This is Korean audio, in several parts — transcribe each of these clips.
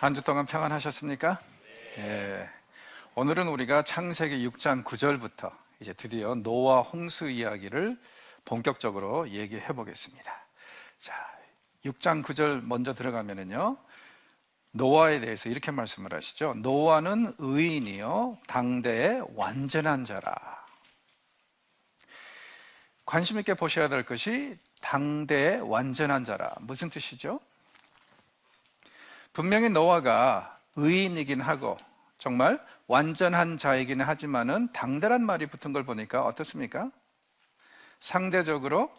한 주 동안 평안하셨습니까? 예. 오늘은 우리가 창세기 6장 9절부터 이제 드디어 노아 홍수 이야기를 본격적으로 얘기해 보겠습니다. 자, 6장 9절 먼저 들어가면은요, 노아에 대해서 이렇게 말씀을 하시죠. 노아는 의인이요 당대의 완전한 자라. 관심 있게 보셔야 될 것이 당대의 완전한 자라. 무슨 뜻이죠? 분명히 노아가 의인이긴 하고 정말 완전한 자이긴 하지만은 당대란 말이 붙은 걸 보니까 어떻습니까? 상대적으로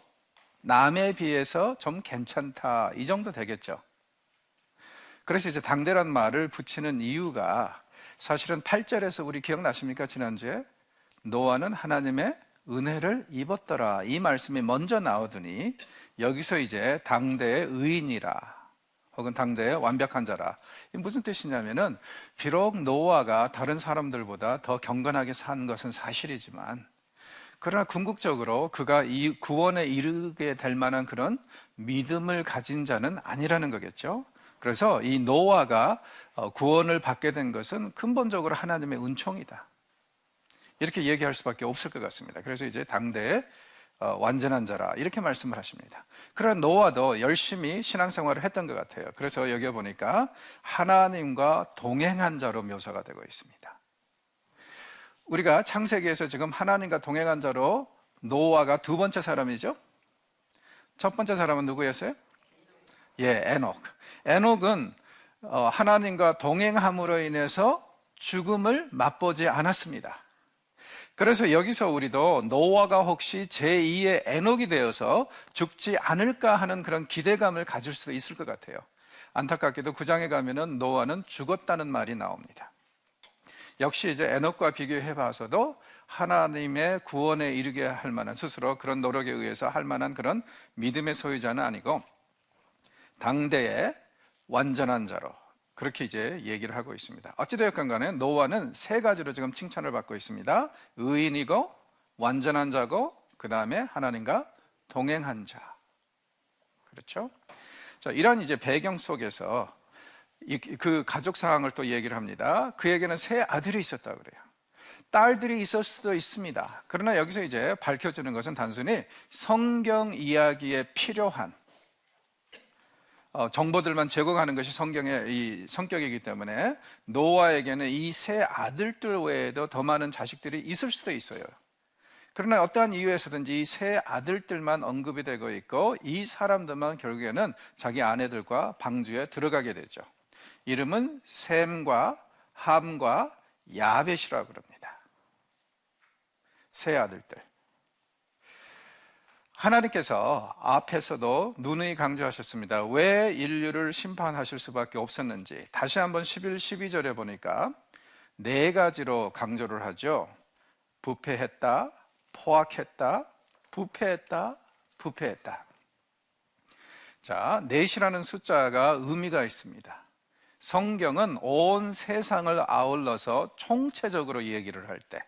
남에 비해서 좀 괜찮다, 이 정도 되겠죠. 그래서 이제 당대란 말을 붙이는 이유가 사실은 8절에서 우리 기억나십니까? 지난주에 노아는 하나님의 은혜를 입었더라, 이 말씀이 먼저 나오더니 여기서 이제 당대의 의인이라 혹은 당대의 완벽한 자라. 이게 무슨 뜻이냐면은 비록 노아가 다른 사람들보다 더 경건하게 산 것은 사실이지만 그러나 궁극적으로 그가 이 구원에 이르게 될 만한 그런 믿음을 가진 자는 아니라는 거겠죠. 그래서 이 노아가 구원을 받게 된 것은 근본적으로 하나님의 은총이다, 이렇게 얘기할 수밖에 없을 것 같습니다. 그래서 이제 당대의 완전한 자라, 이렇게 말씀을 하십니다. 그러나 노아도 열심히 신앙생활을 했던 것 같아요. 그래서 여기 보니까 하나님과 동행한 자로 묘사가 되고 있습니다. 우리가 창세기에서 지금 하나님과 동행한 자로 노아가 두 번째 사람이죠. 첫 번째 사람은 누구였어요? 에녹. 에녹은 하나님과 동행함으로 인해서 죽음을 맛보지 않았습니다. 그래서 여기서 우리도 노아가 혹시 제2의 에녹이 되어서 죽지 않을까 하는 그런 기대감을 가질 수도 있을 것 같아요. 안타깝게도 9장에 가면은 노아는 죽었다는 말이 나옵니다. 역시 이제 에녹과 비교해 봐서도 하나님의 구원에 이르게 할 만한, 스스로 그런 노력에 의해서 할 만한 그런 믿음의 소유자는 아니고 당대의 완전한 자로, 그렇게 이제 얘기를 하고 있습니다. 어찌되었건 간에 노아는 세 가지로 지금 칭찬을 받고 있습니다. 의인이고 완전한 자고 그 다음에 하나님과 동행한 자. 그렇죠? 자, 이런 이제 배경 속에서 그 가족 상황을 또 얘기를 합니다. 그에게는 세 아들이 있었다 그래요. 딸들이 있을 수도 있습니다. 그러나 여기서 이제 밝혀주는 것은 단순히 성경 이야기에 필요한 정보들만 제공하는 것이 성경의 이 성격이기 때문에 노아에게는 이 세 아들들 외에도 더 많은 자식들이 있을 수도 있어요. 그러나 어떠한 이유에서든지 이 세 아들들만 언급이 되고 있고 이 사람들만 결국에는 자기 아내들과 방주에 들어가게 되죠. 이름은 셈과 함과 야벳이라고 그럽니다. 세 아들들. 하나님께서 앞에서도 누누이 강조하셨습니다. 왜 인류를 심판하실 수밖에 없었는지. 다시 한번 11, 12절에 보니까 네 가지로 강조를 하죠. 부패했다, 포악했다, 부패했다, 부패했다. 자, 넷이라는 숫자가 의미가 있습니다. 성경은 온 세상을 아울러서 총체적으로 얘기를 할 때,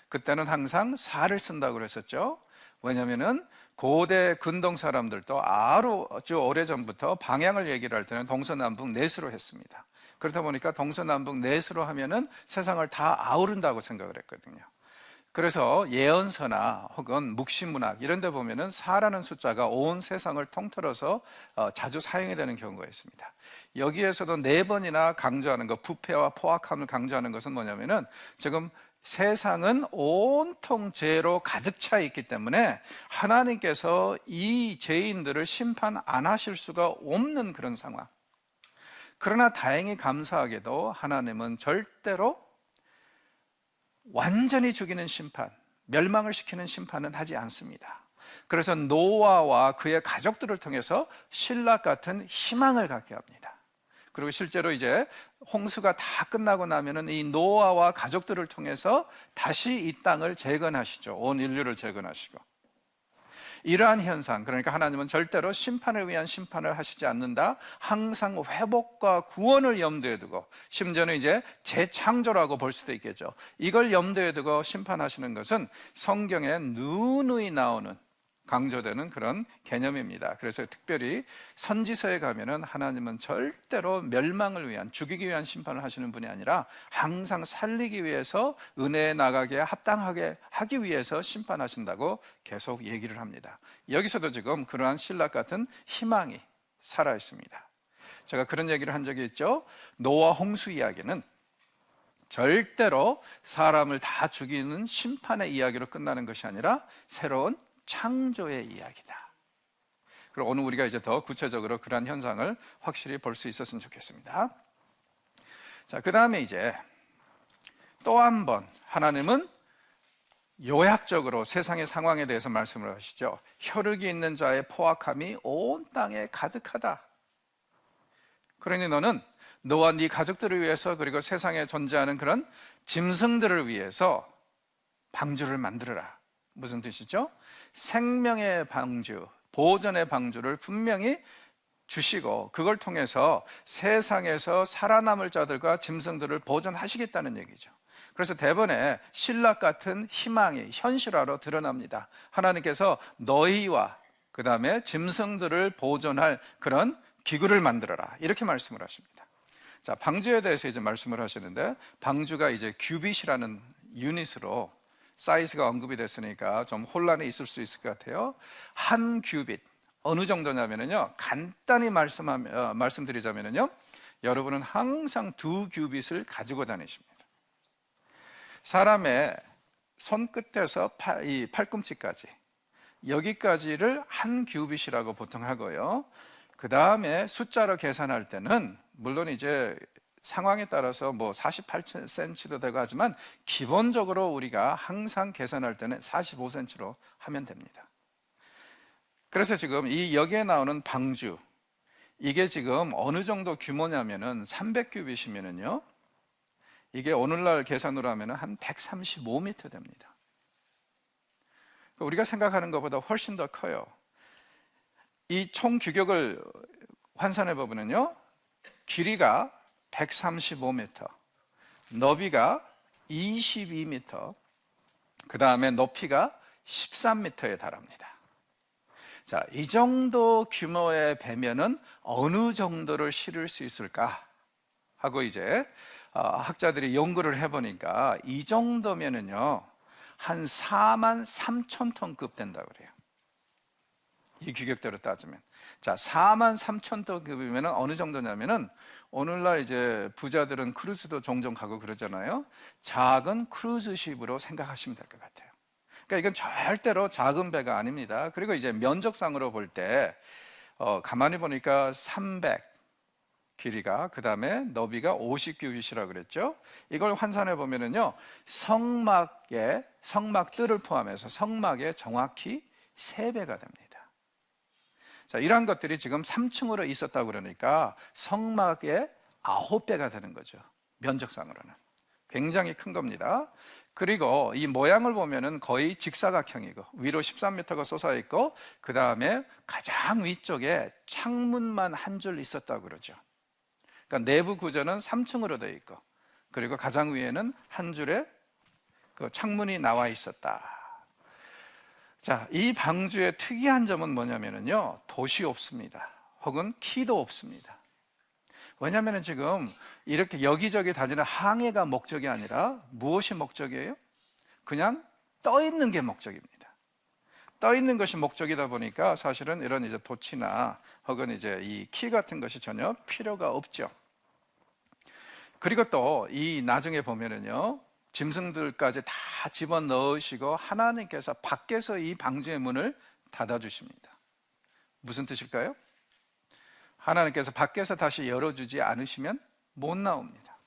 그때는 항상 4를 쓴다고 그랬었죠. 왜냐하면 고대 근동 사람들도 아주 오래전부터 방향을 얘기를 할 때는 동서남북 넷으로 했습니다. 그렇다 보니까 동서남북 넷으로 하면은 세상을 다 아우른다고 생각을 했거든요. 그래서 예언서나 혹은 묵시문학 이런 데 보면은 4라는 숫자가 온 세상을 통틀어서 자주 사용이 되는 경우가 있습니다. 여기에서도 4번이나 강조하는 것, 부패와 포악함을 강조하는 것은 뭐냐면은 지금 세상은 온통 죄로 가득 차 있기 때문에 하나님께서 이 죄인들을 심판 안 하실 수가 없는 그런 상황. 그러나 다행히 감사하게도 하나님은 절대로 완전히 죽이는 심판, 멸망을 시키는 심판은 하지 않습니다. 그래서 노아와 그의 가족들을 통해서 신락 같은 희망을 갖게 합니다. 그리고 실제로 이제 홍수가 다 끝나고 나면은 이 노아와 가족들을 통해서 다시 이 땅을 재건하시죠. 온 인류를 재건하시고. 이러한 현상, 그러니까 하나님은 절대로 심판을 위한 심판을 하시지 않는다. 항상 회복과 구원을 염두에 두고, 심지어는 이제 재창조라고 볼 수도 있겠죠. 이걸 염두에 두고 심판하시는 것은 성경에 누누이 나오는 강조되는 그런 개념입니다. 그래서 특별히 선지서에 가면은 하나님은 절대로 멸망을 위한, 죽이기 위한 심판을 하시는 분이 아니라 항상 살리기 위해서, 은혜에 나가게 합당하게 하기 위해서 심판하신다고 계속 얘기를 합니다. 여기서도 지금 그러한 신락 같은 희망이 살아 있습니다. 제가 그런 얘기를 한 적이 있죠. 노아 홍수 이야기는 절대로 사람을 다 죽이는 심판의 이야기로 끝나는 것이 아니라 새로운 창조의 이야기다. 그리고 오늘 우리가 이제 더 구체적으로 그러한 현상을 확실히 볼 수 있었으면 좋겠습니다. 자, 그 다음에 이제 또 한 번 하나님은 요약적으로 세상의 상황에 대해서 말씀을 하시죠. 혈육이 있는 자의 포악함이 온 땅에 가득하다. 그러니 너는 너와 네 가족들을 위해서, 그리고 세상에 존재하는 그런 짐승들을 위해서 방주를 만들어라. 무슨 뜻이죠? 생명의 방주, 보존의 방주를 분명히 주시고 그걸 통해서 세상에서 살아남을 자들과 짐승들을 보존하시겠다는 얘기죠. 그래서 대번에 신락 같은 희망이 현실화로 드러납니다. 하나님께서 너희와 그 다음에 짐승들을 보존할 그런 기구를 만들어라, 이렇게 말씀을 하십니다. 자, 방주에 대해서 이제 말씀을 하시는데, 방주가 이제 큐빗이라는 유닛으로 사이즈가 언급이 됐으니까 좀 혼란이 있을 수 있을 것 같아요. 한 큐빗, 어느 정도냐면요, 간단히 말씀드리자면요, 여러분은 항상 2큐빗을 가지고 다니십니다. 사람의 손끝에서 이 팔꿈치까지, 여기까지를 한 큐빗이라고 보통 하고요. 그 다음에 숫자로 계산할 때는 물론 이제 상황에 따라서 뭐 48cm도 되고 하지만 기본적으로 우리가 항상 계산할 때는 45cm로 하면 됩니다. 그래서 지금 이 여기에 나오는 방주, 이게 지금 어느 정도 규모냐면은 300큐빗이면은요, 이게 오늘날 계산으로 하면은 한 135m 됩니다. 우리가 생각하는 것보다 훨씬 더 커요. 이 총 규격을 환산해 보면요, 길이가 135m, 너비가 22m, 그 다음에 높이가 13m에 달합니다. 자, 이 정도 규모의 배면은 어느 정도를 실을 수 있을까 하고 이제 학자들이 연구를 해보니까 이 정도면은요, 한 43,000톤급 된다고 그래요. 이 규격대로 따지면. 자, 43,000톤급이면 어느 정도냐면은 오늘날 이제 부자들은 크루즈도 종종 가고 그러잖아요. 작은 크루즈십으로 생각하시면 될 것 같아요. 그러니까 이건 절대로 작은 배가 아닙니다. 그리고 이제 면적상으로 볼 때 가만히 보니까 300 길이가, 그 다음에 너비가 50큐빗이라고 그랬죠. 이걸 환산해 보면은요, 성막들을 포함해서 성막의 정확히 3배가 됩니다. 자, 이러한 것들이 지금 3층으로 있었다고 그러니까 성막의 9배가 되는 거죠. 면적상으로는 굉장히 큰 겁니다. 그리고 이 모양을 보면은 거의 직사각형이고 위로 13m가 솟아 있고, 그 다음에 가장 위쪽에 창문만 한 줄 있었다고 그러죠. 그러니까 내부 구조는 3층으로 되어 있고, 그리고 가장 위에는 한 줄의 그 창문이 나와 있었다. 자, 이 방주의 특이한 점은 뭐냐면요, 돛이 없습니다. 혹은 키도 없습니다. 왜냐하면 지금 이렇게 여기저기 다니는 항해가 목적이 아니라 무엇이 목적이에요? 그냥 떠 있는 게 목적입니다. 떠 있는 것이 목적이다 보니까 사실은 이런 이제 돛이나 혹은 이제 이 키 같은 것이 전혀 필요가 없죠. 그리고 또 이 나중에 보면은요, 짐승들까지 다 집어넣으시고 하나님께서 밖에서 이 방주의 문을 닫아주십니다. 무슨 뜻일까요? 하나님께서 밖에서 다시 열어주지 않으시면 못 나옵니다.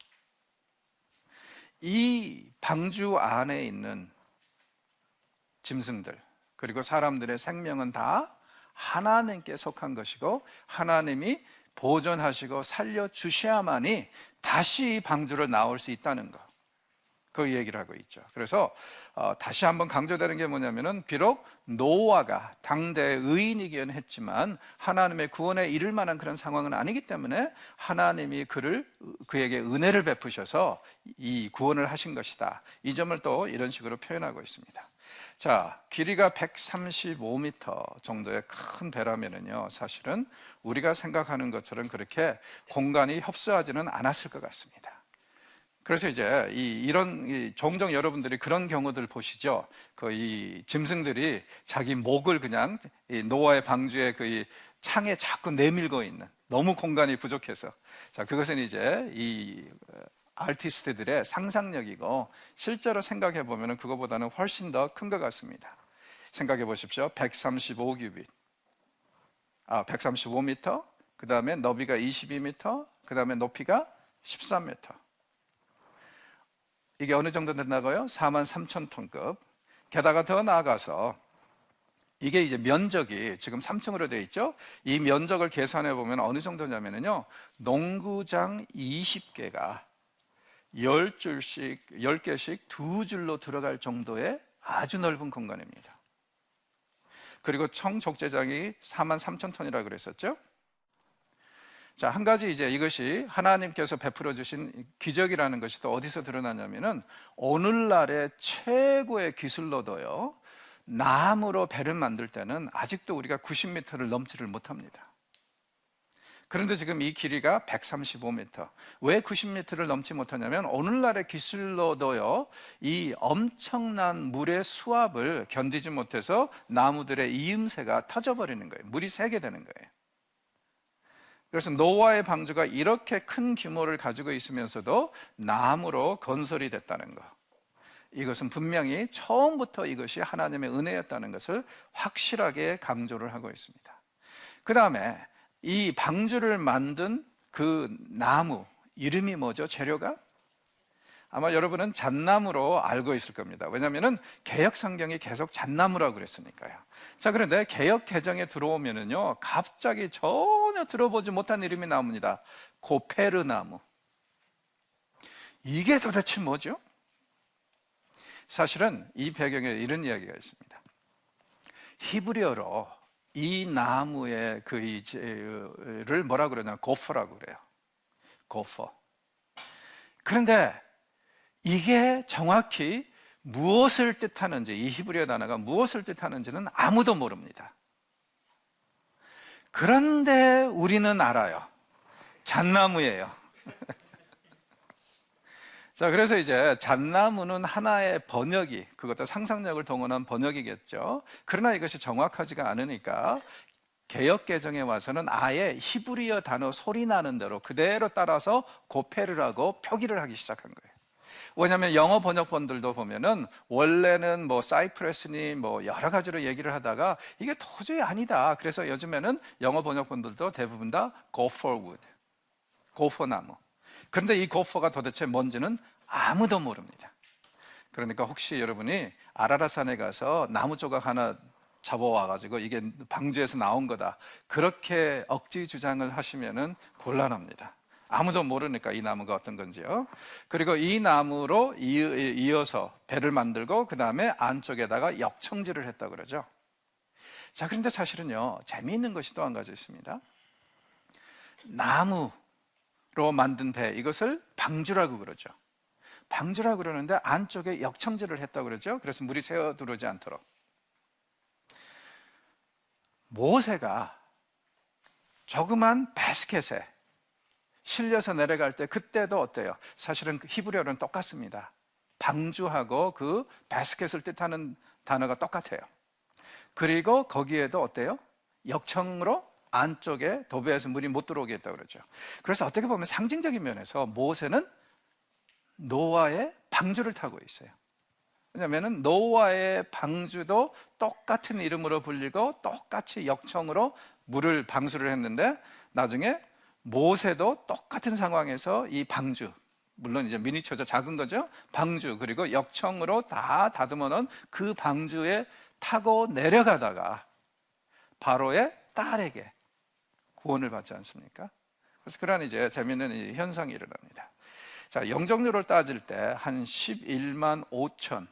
이 방주 안에 있는 짐승들, 그리고 사람들의 생명은 다 하나님께 속한 것이고, 하나님이 보존하시고 살려주셔야만이 다시 이 방주로 나올 수 있다는 것, 그 얘기를 하고 있죠. 그래서 다시 한번 강조되는 게 뭐냐면은, 비록 노아가 당대의 의인이긴 했지만 하나님의 구원에 이를 만한 그런 상황은 아니기 때문에 하나님이 그에게 은혜를 베푸셔서 이 구원을 하신 것이다. 이 점을 또 이런 식으로 표현하고 있습니다. 자, 길이가 135m 정도의 큰 배라면은요, 사실은 우리가 생각하는 것처럼 그렇게 공간이 협소하지는 않았을 것 같습니다. 그래서 이제 종종 여러분들이 그런 경우들 보시죠. 이 짐승들이 자기 목을 그냥 이 노아의 방주의 이 창에 자꾸 내밀고 있는, 너무 공간이 부족해서. 자, 그것은 이제 아티스트들의 상상력이고, 실제로 생각해 보면 그거보다는 훨씬 더 큰 것 같습니다. 생각해 보십시오. 135m, 그 다음에 너비가 22m, 그 다음에 높이가 13m. 이게 어느 정도 된다고요? 43,000톤급. 게다가 더 나아가서 이게 이제 면적이 지금 3층으로 되어 있죠? 이 면적을 계산해 보면 어느 정도냐면요, 농구장 20개가 10개씩 두 줄로 들어갈 정도의 아주 넓은 공간입니다. 그리고 총 적재장이 43,000톤이라고 그랬었죠? 자, 한 가지 이제 이것이 하나님께서 베풀어 주신 기적이라는 것이 또 어디서 드러나냐면은, 오늘날의 최고의 기술로도요, 나무로 배를 만들 때는 아직도 우리가 90m를 넘지를 못합니다. 그런데 지금 이 길이가 135m. 왜 90m를 넘지 못하냐면, 오늘날의 기술로도요, 이 엄청난 물의 수압을 견디지 못해서 나무들의 이음새가 터져버리는 거예요. 물이 새게 되는 거예요. 그래서 노아의 방주가 이렇게 큰 규모를 가지고 있으면서도 나무로 건설이 됐다는 것, 이것은 분명히 처음부터 이것이 하나님의 은혜였다는 것을 확실하게 강조를 하고 있습니다. 그 다음에 이 방주를 만든 그 나무 이름이 뭐죠? 재료가? 아마 여러분은 잣나무로 알고 있을 겁니다. 왜냐하면 개역 성경이 계속 잣나무라고 그랬으니까요. 자, 그런데 개역 개정에 들어오면은요, 갑자기 전혀 들어보지 못한 이름이 나옵니다. 고페르나무. 이게 도대체 뭐죠? 사실은 이 배경에 이런 이야기가 있습니다. 히브리어로 이 나무의 를 뭐라 그러냐? 고퍼라고 그래요. 고퍼. 그런데 이게 정확히 무엇을 뜻하는지, 이 히브리어 단어가 무엇을 뜻하는지는 아무도 모릅니다. 그런데 우리는 알아요. 잣나무예요. 자, 그래서 이제 잣나무는 하나의 번역이, 그것도 상상력을 동원한 번역이겠죠. 그러나 이것이 정확하지가 않으니까 개역 개정에 와서는 아예 히브리어 단어 소리 나는 대로 그대로 따라서 고페르라고 표기를 하기 시작한 거예요. 왜냐하면 영어 번역본들도 보면은 원래는 뭐 사이프레스니 뭐 여러 가지로 얘기를 하다가 이게 도저히 아니다. 그래서 요즘에는 영어 번역본들도 대부분 다 gopher wood, 고퍼나무. 그런데 이 고퍼가 도대체 뭔지는 아무도 모릅니다. 그러니까 혹시 여러분이 아라라산에 가서 나무 조각 하나 잡아와가지고 이게 방주에서 나온 거다, 그렇게 억지 주장을 하시면은 곤란합니다. 아무도 모르니까 이 나무가 어떤 건지요. 그리고 이 나무로 이어서 배를 만들고 그 다음에 안쪽에다가 역청지를 했다고 그러죠. 자, 그런데 사실은요, 재미있는 것이 또 한 가지 있습니다. 나무로 만든 배, 이것을 방주라고 그러죠. 방주라고 그러는데 안쪽에 역청지를 했다고 그러죠. 그래서 물이 새어 들어오지 않도록. 모세가 조그만 바스켓에 실려서 내려갈 때 그때도 어때요? 사실은 히브리어는 똑같습니다. 방주하고 그 바스켓을 뜻하는 단어가 똑같아요. 그리고 거기에도 어때요? 역청으로 안쪽에 도배해서 물이 못 들어오게 했다고 그러죠. 그래서 어떻게 보면 상징적인 면에서 모세는 노아의 방주를 타고 있어요. 왜냐하면 노아의 방주도 똑같은 이름으로 불리고 똑같이 역청으로 물을 방수를 했는데, 나중에 모세도 똑같은 상황에서 이 방주, 물론 이제 미니처죠, 작은 거죠, 방주, 그리고 역청으로 다 다듬어 놓은 그 방주에 타고 내려가다가 바로의 딸에게 구원을 받지 않습니까? 그래서 그런 이제 재미있는 이 현상이 일어납니다. 자, 영적률을 따질 때 한 11만 5천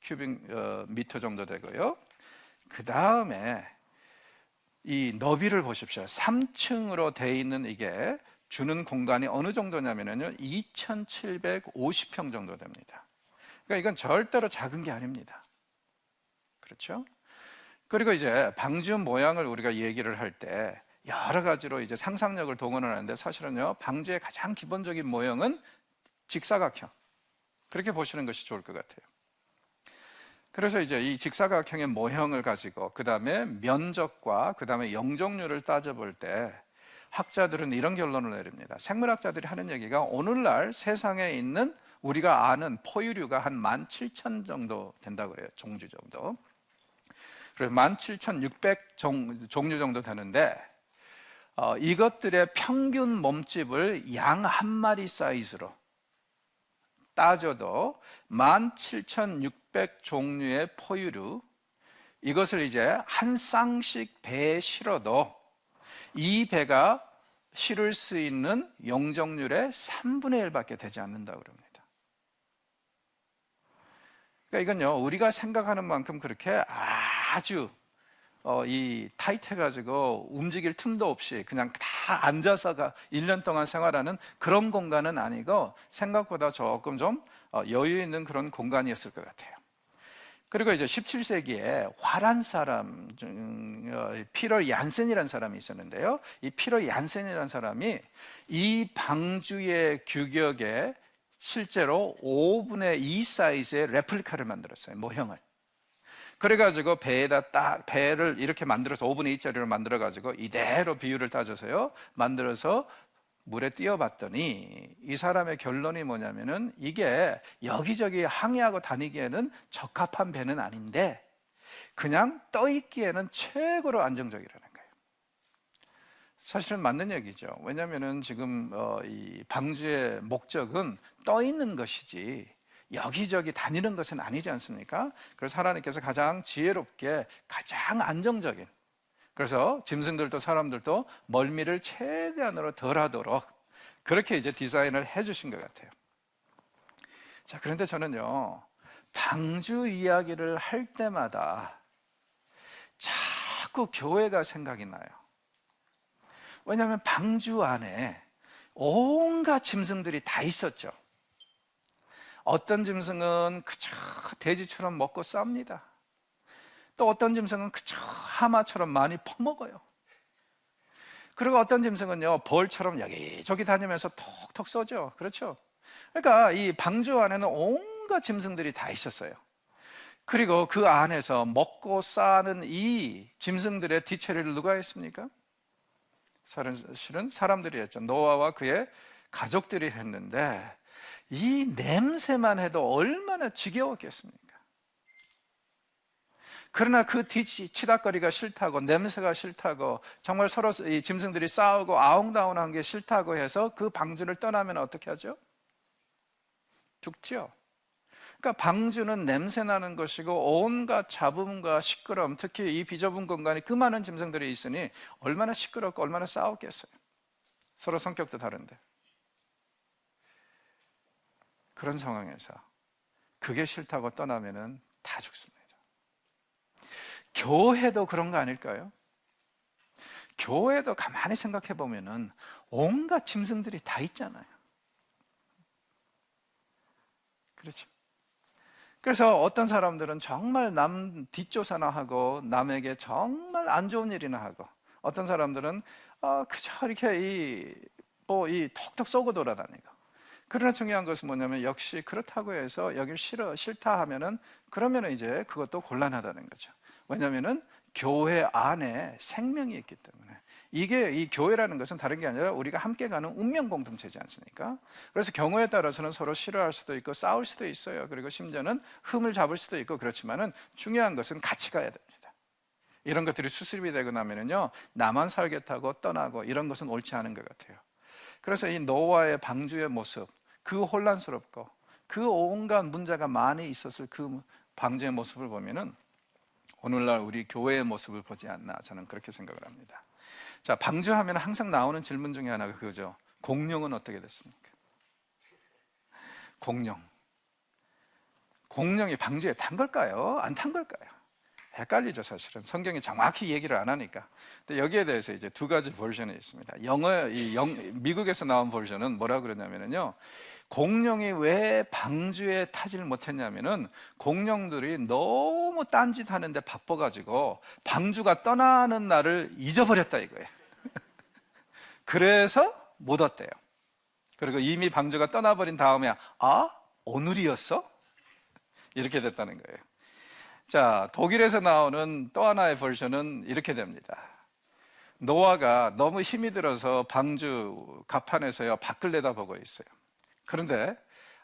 큐빅미터 정도 되고요. 그 다음에 이 너비를 보십시오. 3층으로 되어 있는 이게 주는 공간이 어느 정도냐면요, 2,750평 정도 됩니다. 그러니까 이건 절대로 작은 게 아닙니다. 그렇죠? 그리고 이제 방주 모양을 우리가 얘기를 할 때 여러 가지로 이제 상상력을 동원을 하는데, 사실은요, 방주의 가장 기본적인 모형은 직사각형. 그렇게 보시는 것이 좋을 것 같아요. 그래서 이제 이 직사각형의 모형을 가지고 그 다음에 면적과 그 다음에 영종률을 따져볼 때 학자들은 이런 결론을 내립니다. 생물학자들이 하는 얘기가 오늘날 세상에 있는 우리가 아는 포유류가 한 17,000 정도 된다고 그래요. 종류 정도. 그래서 17,600 종류 정도 되는데, 이것들의 평균 몸집을 양 한 마리 사이즈로 따져도 17,600 종류의 포유류, 이것을 이제 한 쌍씩 배에 실어도 이 배가 실을 수 있는 용적률의 3분의 1밖에 되지 않는다고 그럽니다. 그러니까 이건요, 우리가 생각하는 만큼 그렇게 아주 이 타이트해가지고 움직일 틈도 없이 그냥 다 앉아서가 1년 동안 생활하는 그런 공간은 아니고, 생각보다 조금 좀 여유 있는 그런 공간이었을 것 같아요. 그리고 이제 17세기에 화란 사람, 피터 얀센이라는 사람이 있었는데요, 이 피터 얀센이라는 사람이 이 방주의 규격에 실제로 5분의 2 사이즈의 레플리카를 만들었어요, 모형을. 그래가지고 배에다 딱 배를 이렇게 만들어서 5분의 2짜리로 만들어가지고 이대로 비율을 따져서요 만들어서 물에 띄워봤더니 이 사람의 결론이 뭐냐면은 이게 여기저기 항해하고 다니기에는 적합한 배는 아닌데 그냥 떠있기에는 최고로 안정적이라는 거예요. 사실은 맞는 얘기죠. 왜냐하면은 지금 이 방주의 목적은 떠있는 것이지 여기저기 다니는 것은 아니지 않습니까? 그래서 하나님께서 가장 지혜롭게 가장 안정적인, 그래서 짐승들도 사람들도 멀미를 최대한으로 덜 하도록 그렇게 이제 디자인을 해주신 것 같아요. 자, 그런데 저는요, 방주 이야기를 할 때마다 자꾸 교회가 생각이 나요. 왜냐하면 방주 안에 온갖 짐승들이 다 있었죠. 어떤 짐승은 그저 돼지처럼 먹고 쌉니다. 또 어떤 짐승은 그저 하마처럼 많이 퍼먹어요. 그리고 어떤 짐승은요, 벌처럼 여기저기 다니면서 톡톡 쏘죠. 그렇죠? 그러니까 이 방주 안에는 온갖 짐승들이 다 있었어요. 그리고 그 안에서 먹고 싸는 이 짐승들의 뒤처리를 누가 했습니까? 사실은 사람들이 했죠. 노아와 그의 가족들이 했는데 이 냄새만 해도 얼마나 지겨웠겠습니까? 그러나 그 뒤치다거리가 싫다고, 냄새가 싫다고, 정말 서로 이 짐승들이 싸우고 아웅다웅한 게 싫다고 해서 그 방주를 떠나면 어떻게 하죠? 죽죠. 그러니까 방주는 냄새 나는 것이고 온갖 잡음과 시끄러움, 특히 이 비좁은 공간에 그 많은 짐승들이 있으니 얼마나 시끄럽고 얼마나 싸웠겠어요. 서로 성격도 다른데. 그런 상황에서 그게 싫다고 떠나면은 다 죽습니다. 교회도 그런 거 아닐까요? 교회도 가만히 생각해 보면은 온갖 짐승들이 다 있잖아요. 그렇죠? 그래서 어떤 사람들은 정말 남 뒷조사나 하고 남에게 정말 안 좋은 일이나 하고, 어떤 사람들은 그저 이렇게 이 톡톡 쏘고 돌아다니고. 그러나 중요한 것은 뭐냐면 역시 그렇다고 해서 여길 싫다 하면은 그러면은 이제 그것도 곤란하다는 거죠. 왜냐하면은 교회 안에 생명이 있기 때문에. 이게 이 교회라는 것은 다른 게 아니라 우리가 함께 가는 운명 공동체지 않습니까? 그래서 경우에 따라서는 서로 싫어할 수도 있고 싸울 수도 있어요. 그리고 심지어는 흠을 잡을 수도 있고, 그렇지만은 중요한 것은 같이 가야 됩니다. 이런 것들이 수습이 되고 나면은요, 나만 살겠다고 떠나고 이런 것은 옳지 않은 것 같아요. 그래서 이 노아의 방주의 모습, 그 혼란스럽고 그 온갖 문제가 많이 있었을 그 방주의 모습을 보면은 오늘날 우리 교회의 모습을 보지 않나, 저는 그렇게 생각을 합니다. 자, 방주하면 항상 나오는 질문 중에 하나가 그거죠. 공룡은 어떻게 됐습니까? 공룡이 방주에 탄 걸까요? 안 탄 걸까요? 헷갈리죠, 사실은. 성경이 정확히 얘기를 안 하니까. 근데 여기에 대해서 이제 두 가지 버전이 있습니다. 미국에서 나온 버전은 뭐라 그러냐면요. 공룡이 왜 방주에 타지를 못했냐면은 공룡들이 너무 딴짓 하는데 바빠가지고 방주가 떠나는 날을 잊어버렸다 이거예요. 그래서 못 왔대요. 그리고 이미 방주가 떠나버린 다음에 오늘이었어? 이렇게 됐다는 거예요. 자, 독일에서 나오는 또 하나의 버전은 이렇게 됩니다. 노아가 너무 힘이 들어서 방주 갑판에서요 밖을 내다보고 있어요. 그런데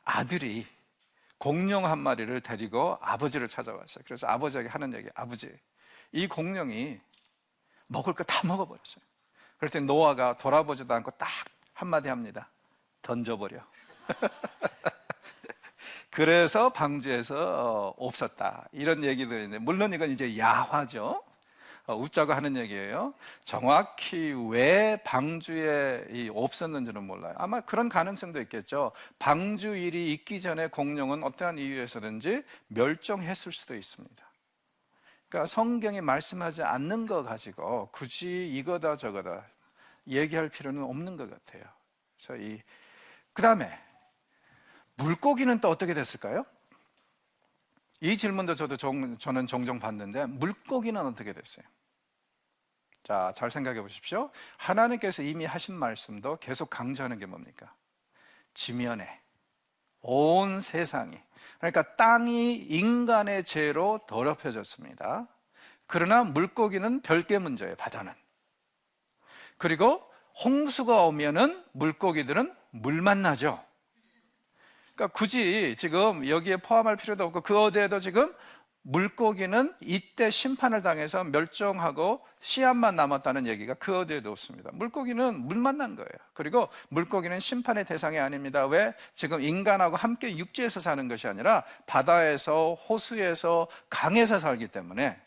아들이 공룡 한 마리를 데리고 아버지를 찾아왔어요. 그래서 아버지에게 하는 얘기, 아버지, 이 공룡이 먹을 거 다 먹어버렸어요. 그럴 때 노아가 돌아보지도 않고 딱 한마디 합니다. 던져버려. 그래서 방주에서 없었다. 이런 얘기들이 있는데, 물론 이건 이제 야화죠. 웃자고 하는 얘기예요. 정확히 왜 방주에 없었는지는 몰라요. 아마 그런 가능성도 있겠죠. 방주 일이 있기 전에 공룡은 어떠한 이유에서든지 멸종했을 수도 있습니다. 그러니까 성경이 말씀하지 않는 거 가지고 굳이 이거다 저거다 얘기할 필요는 없는 것 같아요. 그래서 그 다음에 물고기는 또 어떻게 됐을까요? 이 질문도 저는 종종 받는데, 물고기는 어떻게 됐어요? 자, 잘 생각해 보십시오. 하나님께서 이미 하신 말씀도 계속 강조하는 게 뭡니까? 지면에 온 세상이, 그러니까 땅이 인간의 죄로 더럽혀졌습니다. 그러나 물고기는 별개 문제예요. 바다는. 그리고 홍수가 오면은 물고기들은 물 만나죠. 그러니까 굳이 지금 여기에 포함할 필요도 없고, 그 어디에도 지금 물고기는 이때 심판을 당해서 멸종하고 씨앗만 남았다는 얘기가 그 어디에도 없습니다. 물고기는 물 만난 거예요. 그리고 물고기는 심판의 대상이 아닙니다. 왜? 지금 인간하고 함께 육지에서 사는 것이 아니라 바다에서, 호수에서, 강에서 살기 때문에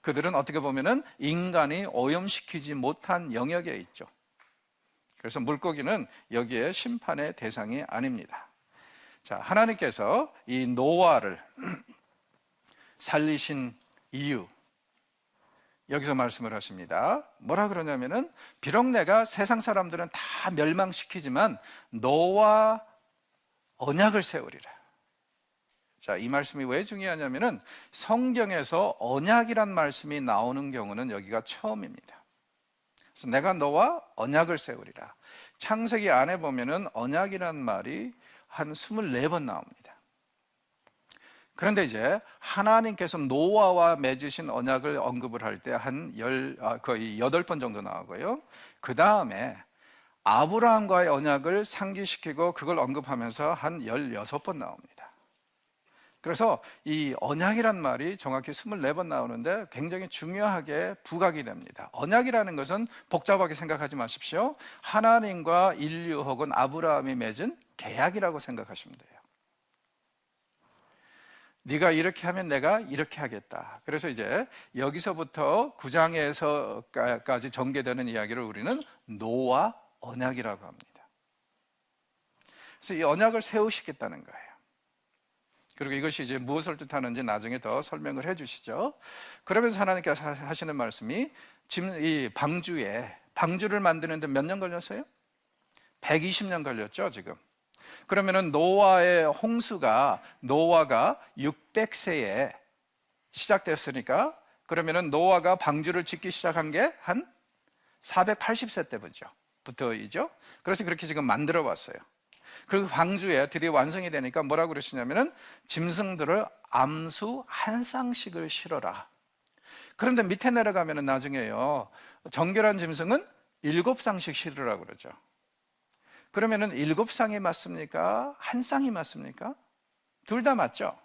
그들은 어떻게 보면은 인간이 오염시키지 못한 영역에 있죠. 그래서 물고기는 여기에 심판의 대상이 아닙니다. 자, 하나님께서 이 노아를 살리신 이유, 여기서 말씀을 하십니다. 뭐라 그러냐면은, 비록 내가 세상 사람들은 다 멸망시키지만 너와 언약을 세우리라. 자, 이 말씀이 왜 중요하냐면은 성경에서 언약이란 말씀이 나오는 경우는 여기가 처음입니다. 그래서 내가 너와 언약을 세우리라. 창세기 안에 보면은 언약이란 말이 한 24번 나옵니다. 그런데 이제 하나님께서 노아와 맺으신 언약을 언급을 할 때 거의 8번 정도 나오고요. 그 다음에 아브라함과의 언약을 상기시키고 그걸 언급하면서 한 16번 나옵니다. 그래서 이 언약이란 말이 정확히 24번 나오는데 굉장히 중요하게 부각이 됩니다. 언약이라는 것은 복잡하게 생각하지 마십시오. 하나님과 인류 혹은 아브라함이 맺은 계약이라고 생각하시면 돼요. 네가 이렇게 하면 내가 이렇게 하겠다. 그래서 이제 여기서부터 9장에서까지 전개되는 이야기를 우리는 노아 언약이라고 합니다. 그래서 이 언약을 세우시겠다는 거예요. 그리고 이것이 이제 무엇을 뜻하는지 나중에 더 설명을 해주시죠. 그러면서 하나님께서 하시는 말씀이, 이 방주를 만드는데 몇 년 걸렸어요? 120년 걸렸죠, 지금. 그러면은 노아가 600세에 시작됐으니까, 그러면은 노아가 방주를 짓기 시작한 게 한 480세 때부터이죠. 그래서 그렇게 지금 만들어 왔어요. 그리고 방주에 드디어 완성이 되니까 뭐라고 그러시냐면은 짐승들을 암수 한 쌍씩을 실어라. 그런데 밑에 내려가면은 나중에요, 정결한 짐승은 7쌍씩 실으라고 그러죠. 그러면은 7쌍이 맞습니까? 한 쌍이 맞습니까? 둘 다 맞죠?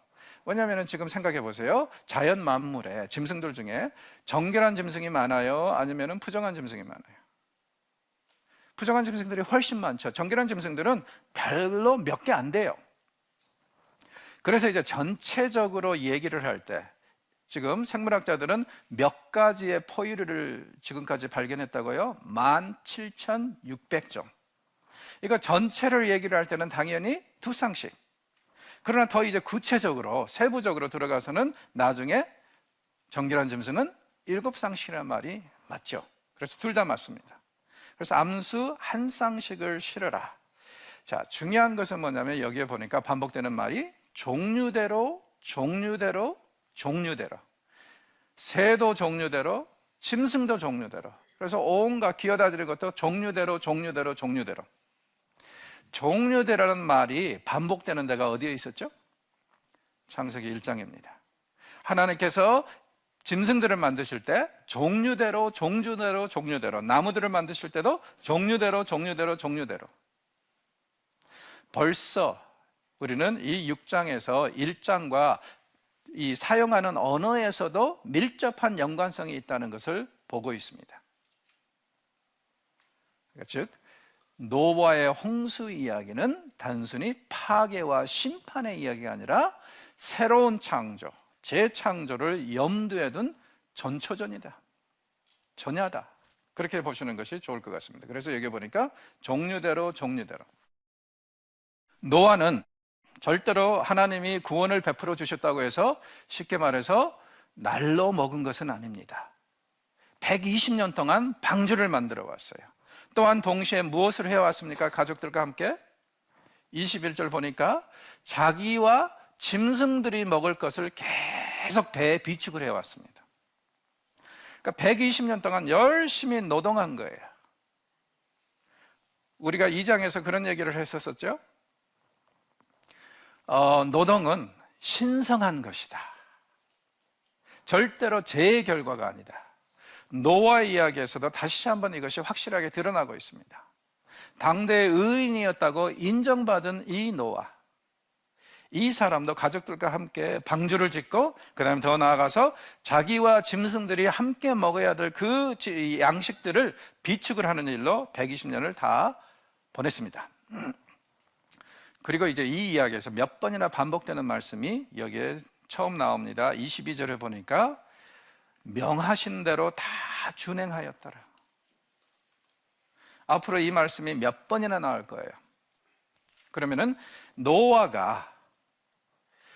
왜냐하면 지금 생각해 보세요. 자연 만물에 짐승들 중에 정결한 짐승이 많아요? 아니면 부정한 짐승이 많아요? 부정한 짐승들이 훨씬 많죠. 정결한 짐승들은 별로 몇 개 안 돼요. 그래서 이제 전체적으로 얘기를 할 때, 지금 생물학자들은 몇 가지의 포유류를 지금까지 발견했다고요? 17,600종. 이거 전체를 얘기를 할 때는 당연히 2쌍씩. 그러나 더 이제 구체적으로, 세부적으로 들어가서는 나중에 정결한 짐승은 7쌍씩이라는 말이 맞죠. 그래서 둘 다 맞습니다. 그래서 암수 한 쌍씩을 실으라. 자, 중요한 것은 뭐냐면 여기에 보니까 반복되는 말이 종류대로, 종류대로, 종류대로. 새도 종류대로, 짐승도 종류대로. 그래서 온갖 기어다지는 것도 종류대로, 종류대로, 종류대로. 종류대로라는 말이 반복되는 데가 어디에 있었죠? 창세기 1장입니다. 하나님께서 짐승들을 만드실 때 종류대로, 종류대로, 종류대로, 나무들을 만드실 때도 종류대로, 종류대로, 종류대로. 벌써 우리는 이 6장에서 1장과 이 사용하는 언어에서도 밀접한 연관성이 있다는 것을 보고 있습니다. 즉, 노아의 홍수 이야기는 단순히 파괴와 심판의 이야기가 아니라 새로운 창조, 재창조를 염두에 둔 전초전이다, 전야다, 그렇게 보시는 것이 좋을 것 같습니다. 그래서 여기 보니까 종류대로, 종류대로. 노아는 절대로 하나님이 구원을 베풀어 주셨다고 해서 쉽게 말해서 날로 먹은 것은 아닙니다. 120년 동안 방주를 만들어 왔어요. 또한 동시에 무엇을 해왔습니까? 가족들과 함께 21절 보니까 자기와 짐승들이 먹을 것을 계속 배에 비축을 해왔습니다. 그러니까 120년 동안 열심히 노동한 거예요. 우리가 2장에서 그런 얘기를 했었죠. 노동은 신성한 것이다. 절대로 죄의 결과가 아니다. 노아 이야기에서도 다시 한번 이것이 확실하게 드러나고 있습니다. 당대의 의인이었다고 인정받은 이 노아, 이 사람도 가족들과 함께 방주를 짓고 그 다음에 더 나아가서 자기와 짐승들이 함께 먹어야 될 그 양식들을 비축을 하는 일로 120년을 다 보냈습니다. 그리고 이제 이 이야기에서 몇 번이나 반복되는 말씀이 여기에 처음 나옵니다. 22절에 보니까 명하신 대로 다 준행하였더라. 앞으로 이 말씀이 몇 번이나 나올 거예요. 그러면은 노아가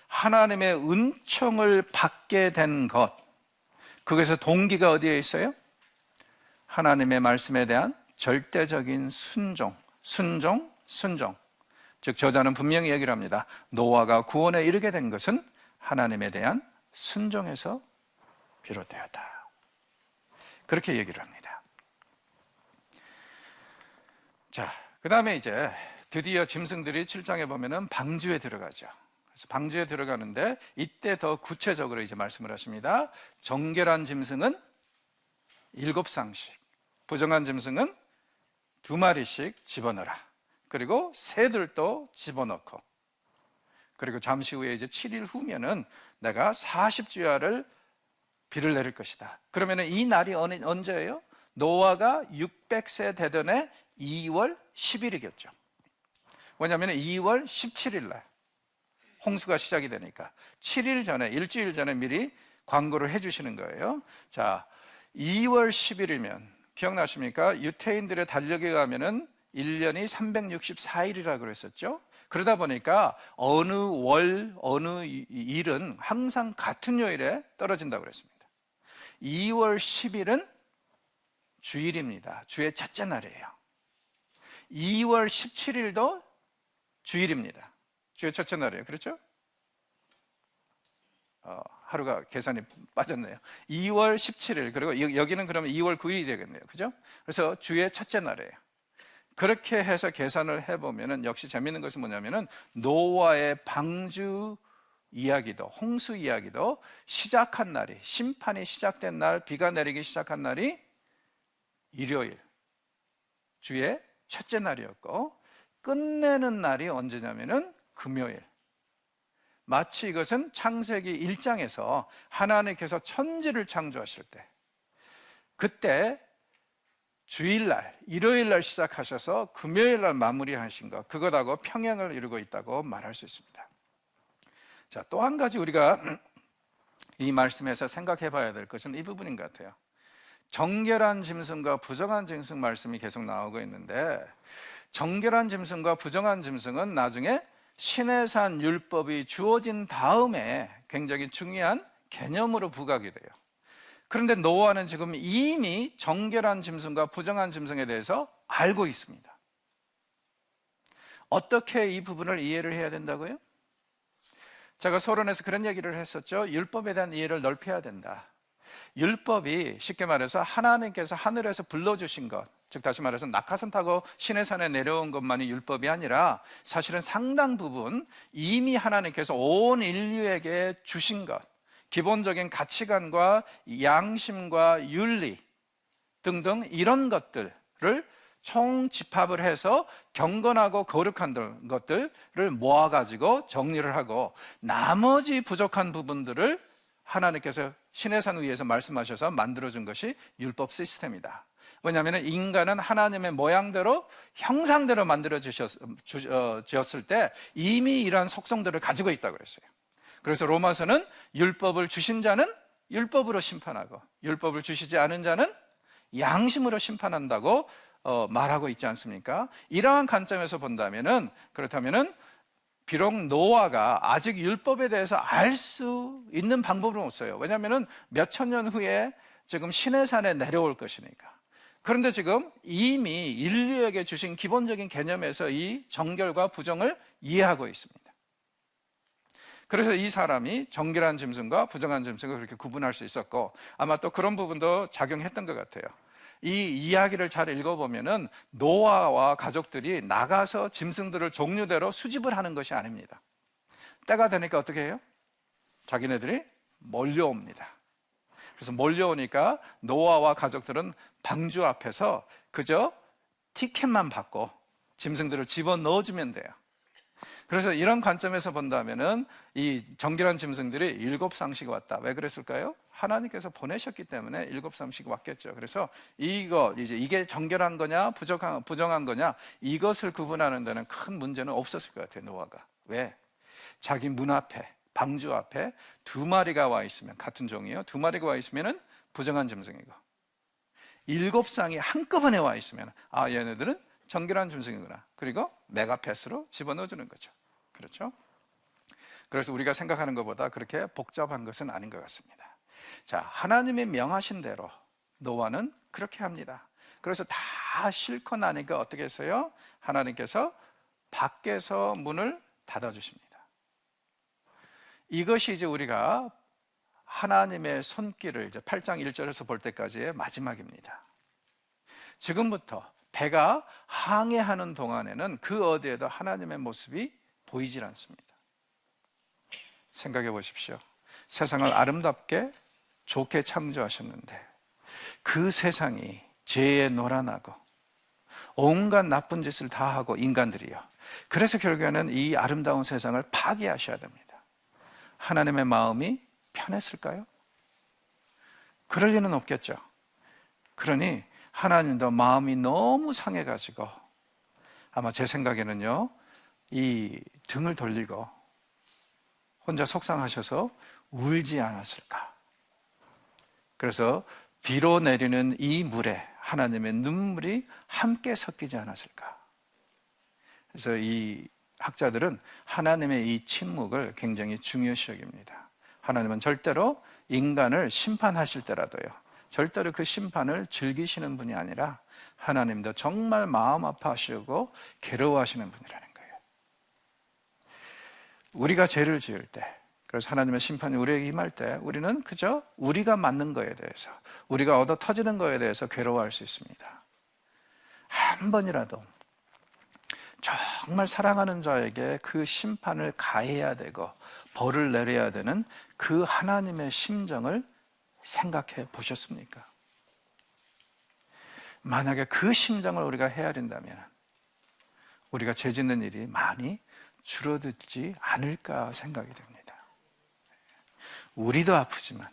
하나님의 은총을 받게 된 것, 그것의 동기가 어디에 있어요? 하나님의 말씀에 대한 절대적인 순종, 순종, 순종. 즉 저자는 분명히 얘기를 합니다. 노아가 구원에 이르게 된 것은 하나님에 대한 순종에서 비롯되었다. 그렇게 얘기를 합니다. 자, 그 다음에 이제 드디어 짐승들이 7장에 보면은 방주에 들어가죠. 그래서 방주에 들어가는데 이때 더 구체적으로 이제 말씀을 하십니다. 정결한 짐승은 7쌍씩, 부정한 짐승은 2마리씩 집어넣어라. 그리고 새들도 집어넣고, 그리고 잠시 후에 이제 7일 후면은 내가 40주야를 비를 내릴 것이다. 그러면은 이 날이 언제예요? 노아가 600세 되던 해 2월 10일이겠죠. 왜냐하면 2월 17일 날 홍수가 시작이 되니까 7일 전에, 일주일 전에 미리 광고를 해주시는 거예요. 자, 2월 10일이면 기억나십니까? 유태인들의 달력에 가면은 1년이 364일이라고 그랬었죠. 그러다 보니까 어느 월, 어느 일은 항상 같은 요일에 떨어진다고 그랬습니다. 2월 10일은 주일입니다. 주의 첫째 날이에요. 2월 17일도 주일입니다. 주의 첫째 날이에요. 그렇죠? 하루가 계산이 빠졌네요. 2월 17일, 그리고 여기는 그러면 2월 9일이 되겠네요. 그죠? 그래서 주의 첫째 날이에요. 그렇게 해서 계산을 해보면은 역시 재미있는 것은 뭐냐면은 노아의 방주 이야기도, 홍수 이야기도 시작한 날이, 심판이 시작된 날, 비가 내리기 시작한 날이 일요일, 주의 첫째 날이었고, 끝내는 날이 언제냐면은 금요일. 마치 이것은 창세기 1장에서 하나님께서 천지를 창조하실 때, 그때 주일날, 일요일날 시작하셔서 금요일날 마무리하신 것, 그것하고 평행을 이루고 있다고 말할 수 있습니다. 자, 또 한 가지 우리가 이 말씀에서 생각해 봐야 될 것은 이 부분인 것 같아요. 정결한 짐승과 부정한 짐승 말씀이 계속 나오고 있는데, 정결한 짐승과 부정한 짐승은 나중에 시내산 율법이 주어진 다음에 굉장히 중요한 개념으로 부각이 돼요. 그런데 노아는 지금 이미 정결한 짐승과 부정한 짐승에 대해서 알고 있습니다. 어떻게 이 부분을 이해를 해야 된다고요? 제가 서론에서 그런 얘기를 했었죠. 율법에 대한 이해를 넓혀야 된다. 율법이 쉽게 말해서 하나님께서 하늘에서 불러주신 것, 즉 다시 말해서 낙하산 타고 시내산에 내려온 것만이 율법이 아니라 사실은 상당 부분 이미 하나님께서 온 인류에게 주신 것, 기본적인 가치관과 양심과 윤리 등등 이런 것들을 총 집합을 해서 경건하고 거룩한 것들을 모아가지고 정리를 하고 나머지 부족한 부분들을 하나님께서 시내산 위에서 말씀하셔서 만들어준 것이 율법 시스템이다. 왜냐하면 인간은 하나님의 모양대로 형상대로 만들어졌을 때 이미 이러한 속성들을 가지고 있다고 그랬어요. 그래서 로마서는 율법을 주신 자는 율법으로 심판하고 율법을 주시지 않은 자는 양심으로 심판한다고 말하고 있지 않습니까? 이러한 관점에서 본다면은, 그렇다면은 비록 노아가 아직 율법에 대해서 알 수 있는 방법은 없어요. 왜냐하면 몇천 년 후에 지금 시내산에 내려올 것이니까. 그런데 지금 이미 인류에게 주신 기본적인 개념에서 이 정결과 부정을 이해하고 있습니다. 그래서 이 사람이 정결한 짐승과 부정한 짐승을 그렇게 구분할 수 있었고, 아마 또 그런 부분도 작용했던 것 같아요. 이 이야기를 잘 읽어보면은 노아와 가족들이 나가서 짐승들을 종류대로 수집을 하는 것이 아닙니다. 때가 되니까 어떻게 해요? 자기네들이 몰려옵니다. 그래서 몰려오니까 노아와 가족들은 방주 앞에서 그저 티켓만 받고 짐승들을 집어넣어주면 돼요. 그래서 이런 관점에서 본다면은 이 정결한 짐승들이 7쌍씩 왔다. 왜 그랬을까요? 하나님께서 보내셨기 때문에 7쌍씩 왔겠죠. 그래서 이게 정결한 거냐 부정한 거냐 이것을 구분하는 데는 큰 문제는 없었을 것 같아요. 노아가. 왜? 자기 문 앞에 방주 앞에 2마리가 와 있으면, 같은 종이요, 2마리가 와 있으면 부정한 짐승이고 7쌍이 한꺼번에 와 있으면 얘네들은 정결한 짐승이구나. 그리고 메가패스로 집어넣어주는 거죠. 그렇죠? 그래서 우리가 생각하는 것보다 그렇게 복잡한 것은 아닌 것 같습니다. 자, 하나님이 명하신 대로 노아는 그렇게 합니다. 그래서 다 싫고 나니까 어떻게 했어요? 하나님께서 밖에서 문을 닫아주십니다. 이것이 이제 우리가 하나님의 손길을 이제 8장 1절에서 볼 때까지의 마지막입니다. 지금부터 배가 항해하는 동안에는 그 어디에도 하나님의 모습이 보이질 않습니다. 생각해 보십시오. 세상을 아름답게 좋게 창조하셨는데 그 세상이 죄에 노란하고 온갖 나쁜 짓을 다 하고 인간들이요. 그래서 결국에는 이 아름다운 세상을 파괴하셔야 됩니다. 하나님의 마음이 편했을까요? 그럴 리는 없겠죠. 그러니 하나님도 마음이 너무 상해가지고 아마 제 생각에는요, 이 등을 돌리고 혼자 속상하셔서 울지 않았을까. 그래서 비로 내리는 이 물에 하나님의 눈물이 함께 섞이지 않았을까. 그래서 이 학자들은 하나님의 이 침묵을 굉장히 중요시 여깁니다. 하나님은 절대로 인간을 심판하실 때라도요, 절대로 그 심판을 즐기시는 분이 아니라 하나님도 정말 마음 아파하시고 괴로워하시는 분이라는 거예요. 우리가 죄를 지을 때, 그래서 하나님의 심판이 우리에게 임할 때 우리는 그저 우리가 맞는 거에 대해서, 우리가 얻어 터지는 거에 대해서 괴로워할 수 있습니다. 한 번이라도 정말 사랑하는 자에게 그 심판을 가해야 되고 벌을 내려야 되는 그 하나님의 심정을 생각해 보셨습니까? 만약에 그 심정을 우리가 헤아린다면 우리가 죄 짓는 일이 많이 줄어들지 않을까 생각이 됩니다. 우리도 아프지만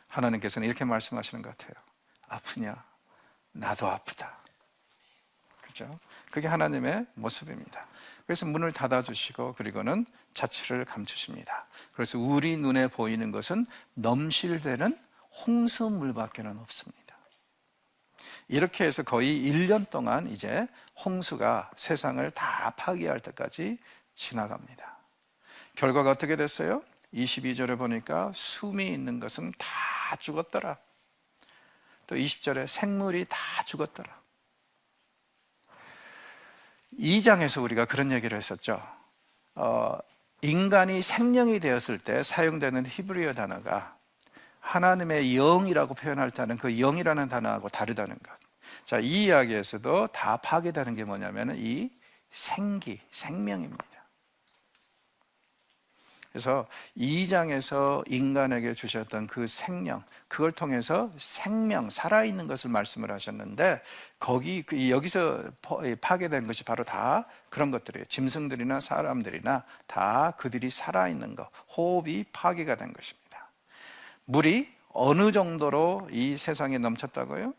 하나님께서는 이렇게 말씀하시는 것 같아요. 아프냐? 나도 아프다. 그렇죠? 그게 하나님의 모습입니다. 그래서 문을 닫아주시고 그리고는 자취를 감추십니다. 그래서 우리 눈에 보이는 것은 넘실대는 홍수물밖에는 없습니다. 이렇게 해서 거의 1년 동안 이제 홍수가 세상을 다 파괴할 때까지 지나갑니다. 결과가 어떻게 됐어요? 22절에 보니까 숨이 있는 것은 다 죽었더라. 또 20절에 생물이 다 죽었더라. 2장에서 우리가 그런 얘기를 했었죠. 인간이 생명이 되었을 때 사용되는 히브리어 단어가 하나님의 영이라고 표현할 때는 그 영이라는 단어하고 다르다는 것. 자, 이 이야기에서도 다 파괴되는 게 뭐냐면 이 생기, 생명입니다. 그래서 2장에서 인간에게 주셨던 그 생명, 그걸 통해서 생명, 살아있는 것을 말씀을 하셨는데 여기서 파괴된 것이 바로 다 그런 것들이에요. 짐승들이나 사람들이나 다 그들이 살아있는 것, 호흡이 파괴가 된 것입니다. 물이 어느 정도로 이 세상에 넘쳤다고요?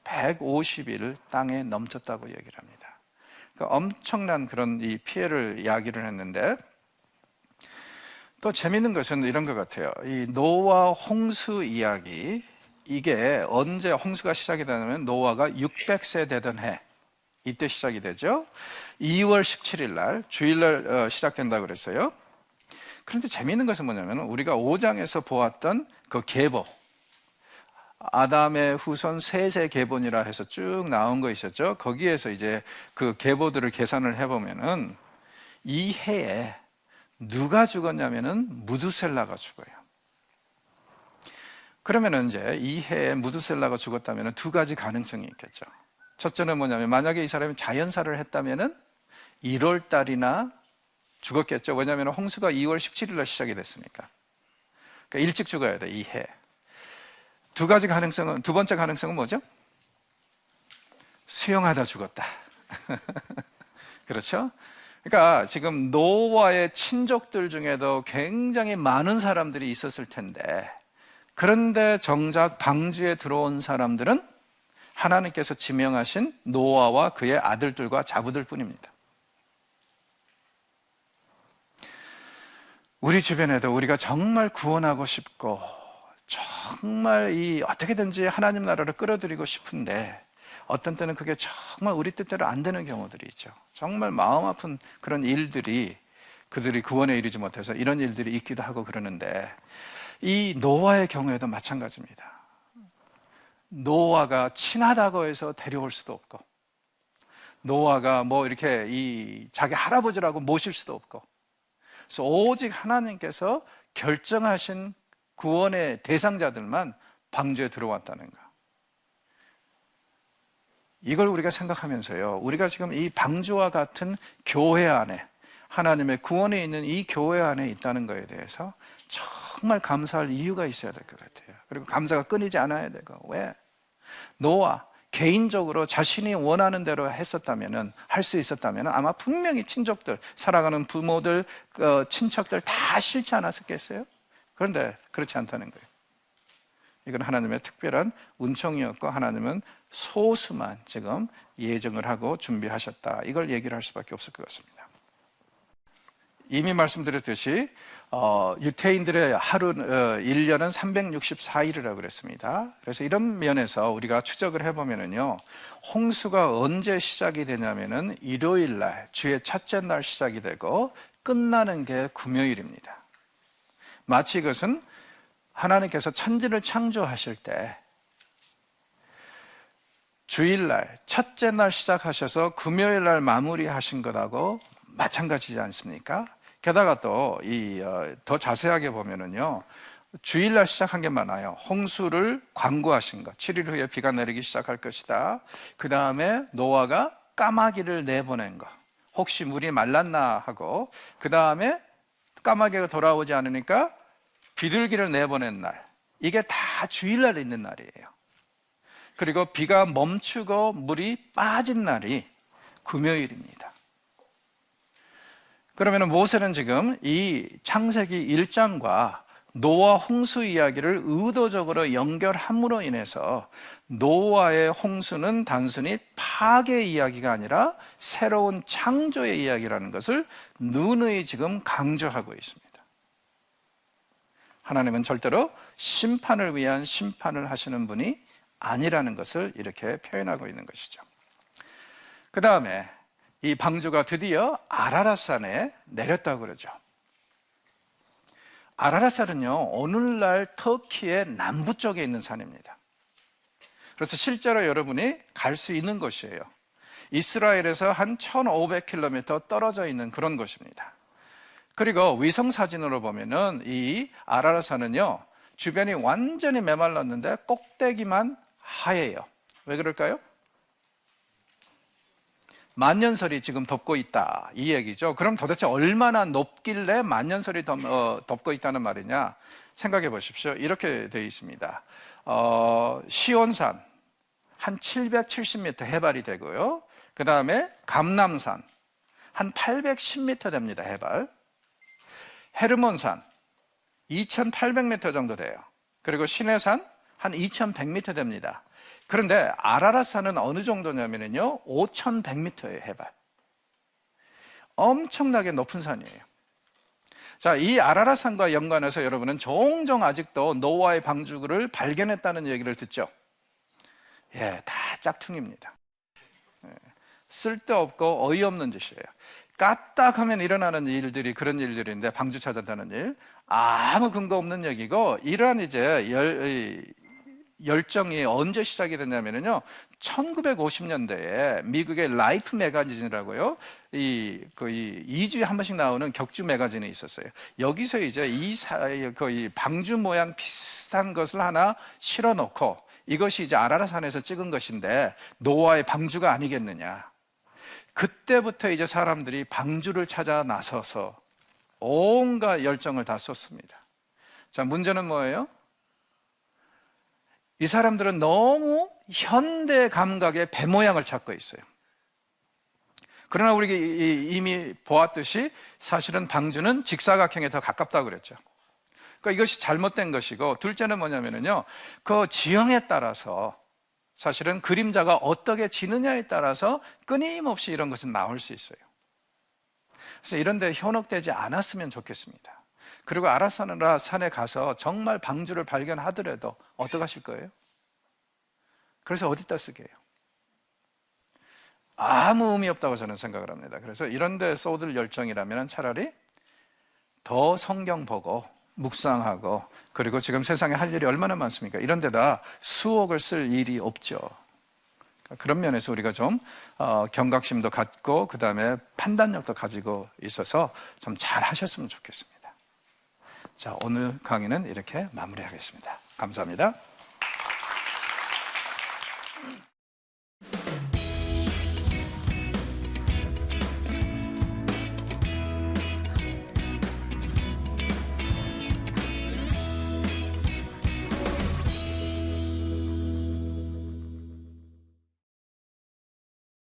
150일 땅에 넘쳤다고 얘기를 합니다. 그러니까 엄청난 그런 이 피해를 이야기를 했는데, 또 재밌는 것은 이런 것 같아요. 이 노아 홍수 이야기, 이게 언제 홍수가 시작이 되냐면 노아가 600세 되던 해, 이때 시작이 되죠. 2월 17일 날 주일날 시작된다고 그랬어요. 그런데 재밌는 것은 뭐냐면 우리가 5장에서 보았던 그 계보, 아담의 후손 셋의 계보니라 해서 쭉 나온 거 있었죠. 거기에서 이제 그 계보들을 계산을 해보면은 이 해에 누가 죽었냐면은 무두셀라가 죽어요. 그러면은 이제 이 해에 무두셀라가 죽었다면은 두 가지 가능성이 있겠죠. 첫째는 뭐냐면 만약에 이 사람이 자연사를 했다면은 1월 달이나 죽었겠죠. 왜냐하면 홍수가 2월 17일 날 시작이 됐으니까. 그러니까 일찍 죽어야 돼, 이 해. 두 번째 가능성은 뭐죠? 수영하다 죽었다. 그렇죠? 그러니까 지금 노아의 친족들 중에도 굉장히 많은 사람들이 있었을 텐데, 그런데 정작 방주에 들어온 사람들은 하나님께서 지명하신 노아와 그의 아들들과 자부들 뿐입니다. 우리 주변에도 우리가 정말 구원하고 싶고 정말 어떻게든지 하나님 나라를 끌어들이고 싶은데 어떤 때는 그게 정말 우리 뜻대로 안 되는 경우들이 있죠. 정말 마음 아픈 그런 일들이, 그들이 구원에 이르지 못해서 이런 일들이 있기도 하고 그러는데, 이 노아의 경우에도 마찬가지입니다. 노아가 친하다고 해서 데려올 수도 없고, 노아가 뭐 이렇게 자기 할아버지라고 모실 수도 없고, 그래서 오직 하나님께서 결정하신 구원의 대상자들만 방주에 들어왔다는 거. 이걸 우리가 생각하면서요, 우리가 지금 이 방주와 같은 교회 안에, 하나님의 구원에 있는 이 교회 안에 있다는 것에 대해서 정말 감사할 이유가 있어야 될 것 같아요. 그리고 감사가 끊이지 않아야 되고. 왜? 노아 개인적으로 자신이 원하는 대로 했었다면은, 할 수 있었다면 아마 분명히 친족들, 살아가는 부모들, 친척들 다 싫지 않았었겠어요? 그런데 그렇지 않다는 거예요. 이건 하나님의 특별한 은총이었고, 하나님은 소수만 지금 예정을 하고 준비하셨다, 이걸 얘기를 할 수밖에 없을 것 같습니다. 이미 말씀드렸듯이 유태인들의 하루는 1년은 364일이라고 그랬습니다. 그래서 이런 면에서 우리가 추적을 해보면요, 홍수가 언제 시작이 되냐면은 일요일 날, 주의 첫째 날 시작이 되고 끝나는 게 금요일입니다. 마치 이것은 하나님께서 천지를 창조하실 때 주일날 첫째 날 시작하셔서 금요일날 마무리하신 것하고 마찬가지지 않습니까? 게다가 또 더 자세하게 보면은요, 주일날 시작한 게 많아요. 홍수를 광고하신 것, 7일 후에 비가 내리기 시작할 것이다. 그 다음에 노아가 까마귀를 내보낸 것, 혹시 물이 말랐나 하고, 그 다음에 까마귀가 돌아오지 않으니까 비둘기를 내보낸 날, 이게 다 주일날에 있는 날이에요. 그리고 비가 멈추고 물이 빠진 날이 금요일입니다. 그러면 모세는 지금 이 창세기 1장과 노아 홍수 이야기를 의도적으로 연결함으로 인해서 노아의 홍수는 단순히 파괴 이야기가 아니라 새로운 창조의 이야기라는 것을 누누이 지금 강조하고 있습니다. 하나님은 절대로 심판을 위한 심판을 하시는 분이 아니라는 것을 이렇게 표현하고 있는 것이죠. 그 다음에 이 방주가 드디어 아라랏산에 내렸다고 그러죠. 아라랏산은요, 오늘날 터키의 남부 쪽에 있는 산입니다. 그래서 실제로 여러분이 갈 수 있는 곳이에요. 이스라엘에서 한 1500km 떨어져 있는 그런 곳입니다. 그리고 위성 사진으로 보면은 이 아라랏산은요, 주변이 완전히 메말랐는데 꼭대기만 하얘요. 왜 그럴까요? 만년설이 지금 덮고 있다, 이 얘기죠. 그럼 도대체 얼마나 높길래 만년설이 덮고 있다는 말이냐? 생각해 보십시오. 이렇게 되어 있습니다. 시온산 한 770m 해발이 되고요. 그 다음에 감람산 한 810m 됩니다, 해발. 헤르몬산 2800m 정도 돼요. 그리고 시내산 한 2100m 됩니다. 그런데 아라랏산은 어느 정도냐면요, 5100m의 해발. 엄청나게 높은 산이에요. 자, 이 아라랏산과 연관해서 여러분은 종종 아직도 노아의 방주를 발견했다는 얘기를 듣죠. 예, 다 짝퉁입니다. 예, 쓸데없고 어이없는 짓이에요. 까딱하면 일어나는 일들이 그런 일들인데, 방주 찾았다는 일, 아무 근거 없는 얘기고, 이러한 이제 열정이 언제 시작이 됐냐면요, 1950년대에 미국의 라이프 매거진이라고요, 2주에 한 번씩 나오는 격주 매거진이 있었어요. 여기서 이제 이 방주 모양 비슷한 것을 하나 실어놓고, 이것이 이제 아라랏산에서 찍은 것인데 노아의 방주가 아니겠느냐. 그때부터 이제 사람들이 방주를 찾아 나서서 온갖 열정을 다 쏟습니다. 자, 문제는 뭐예요? 이 사람들은 너무 현대 감각의 배 모양을 찾고 있어요. 그러나 우리가 이미 보았듯이 사실은 방주는 직사각형에 더 가깝다고 그랬죠. 그러니까 이것이 잘못된 것이고, 둘째는 뭐냐면요, 그 지형에 따라서 사실은 그림자가 어떻게 지느냐에 따라서 끊임없이 이런 것은 나올 수 있어요. 그래서 이런 데 현혹되지 않았으면 좋겠습니다. 그리고 아라랏산에 가서 정말 방주를 발견하더라도 어떡하실 거예요? 그래서 어디다 쓰게요? 아무 의미 없다고 저는 생각을 합니다. 그래서 이런 데 쏟을 열정이라면 차라리 더 성경 보고 묵상하고, 그리고 지금 세상에 할 일이 얼마나 많습니까? 이런 데다 수억을 쓸 일이 없죠. 그런 면에서 우리가 좀 경각심도 갖고, 그 다음에 판단력도 가지고 있어서 좀 잘 하셨으면 좋겠습니다. 자, 오늘 강의는 이렇게 마무리하겠습니다. 감사합니다.